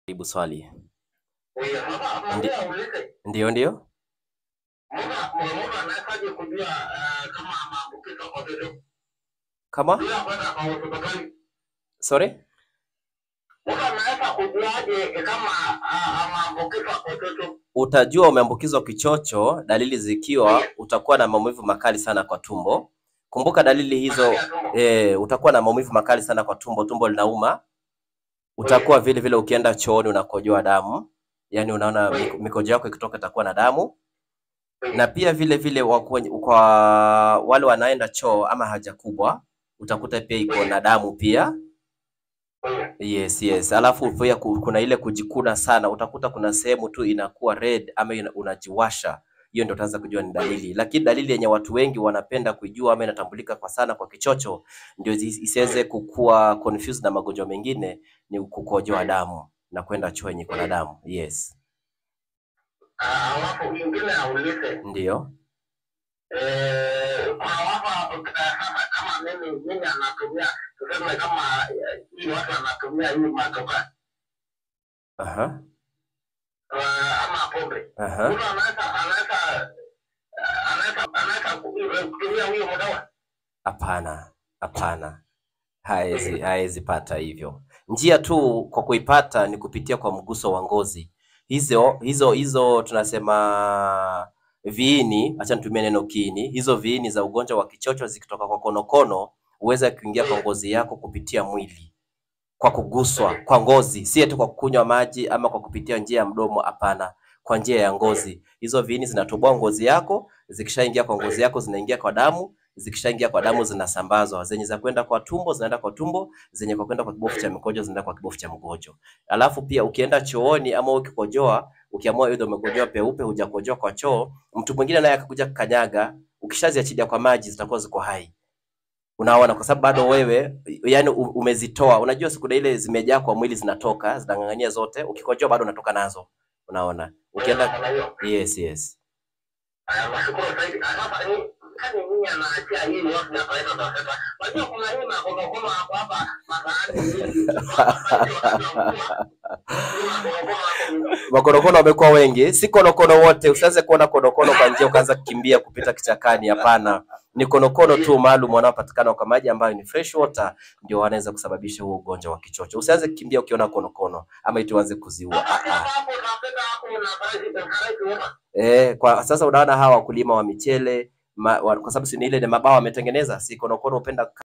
Jibu swali. Ndi, ndio. Kama? Sorry? Utajua umeambukizwa kichocho dalili zikiwa utakuwa na maumivu makali sana kwa tumbo. Kumbuka dalili hizo, utakuwa na maumivu makali sana kwa tumbo, tumbo linauma. Utakuwa vile vile ukienda chooni unakojoa damu. Yaani unaona mikojo yako ikitoka itakuwa na damu. Na pia vile vile kwa wale wanaenda choo ama haja kubwa, utakuta pia iko na damu pia. Yes. Alafu pia kuna ile kujikuna sana, utakuta kuna sehemu tu inakuwa red ama unajiwasha. Hiyo ndio utaanza kujua ni dalili. Lakini dalili yenye watu wengi wanapenda kujua ama inatambulika kwa sana kwa kichocho, ndio isiweze kukua confused na magonjwa mengine, ni kukojoa damu na kwenda choo yenye kuna damu. Yes. Alafu ingine aulize. Ndio. Kama mimi anatumia, tuseme kama hii watu anatumia hii matoka. Ama pombe. Mtu anaweza kutumia hiyo madawa? Hapana. Haezi pata hivyo. Njia tu kwa kuipata ni kupitia kwa mguso wa ngozi. Hizo tunasema viini, acha nitumie neno kiini. Hizo viini za ugonjwa wa kichocho zikitoka kwa konokono, uweza kuingia kwa ngozi yako kupitia mwili. Kwa kuguswa kwa ngozi, si eti kwa kunywa maji ama kwa kupitia njia ya mdomo, hapana. Kwa njia ya ngozi. Hizo viini zinatoboa ngozi yako, zikishaingia kwa ngozi yako zinaingia kwa damu, zikishaingia kwa damu zinasambazwa. Zenye za kwenda kwa tumbo zinaenda kwa tumbo, zenye kwa kwenda kwa kibofu cha mkojo zinaenda kwa kibofu cha mkojo. Alafu pia ukienda chooni ama ukikojoa, ukiamua hiyo umekojoa peupe hujakojoa kwa choo, mtu mwingine naye akakuja kukanyaga, ukishaziachilia kwa maji zitakuwa ziko hai. Unaona, kwa sababu bado wewe yani umezitoa. Unajua siku ile zimejaa kwa mwili zinatoka, zinang'ang'ania zote, ukikojoa bado unatoka nazo. Unaona? Ukienda yes. Nashukuru zaidi. Sasa kani mimi anaachia hii yote hapa hizo sasa. Unajua kuna hii makonokono hapa mataani. Makonokono wamekuwa wengi, si konokono wote. Usianze kuona konokono kwa njia ukaanza kukimbia kupita kichakani, hapana. Ni konokono tu maalum wanaopatikana kwa maji ambayo ni fresh water, ndio wanaweza kusababisha huo ugonjwa wa kichocho. Usianze kukimbia ukiona konokono ama iti uanze kuziua. Kwa sasa unaona hawa wakulima wa michele kwa sababu si ni ile ni mabao wametengeneza, si konokono upenda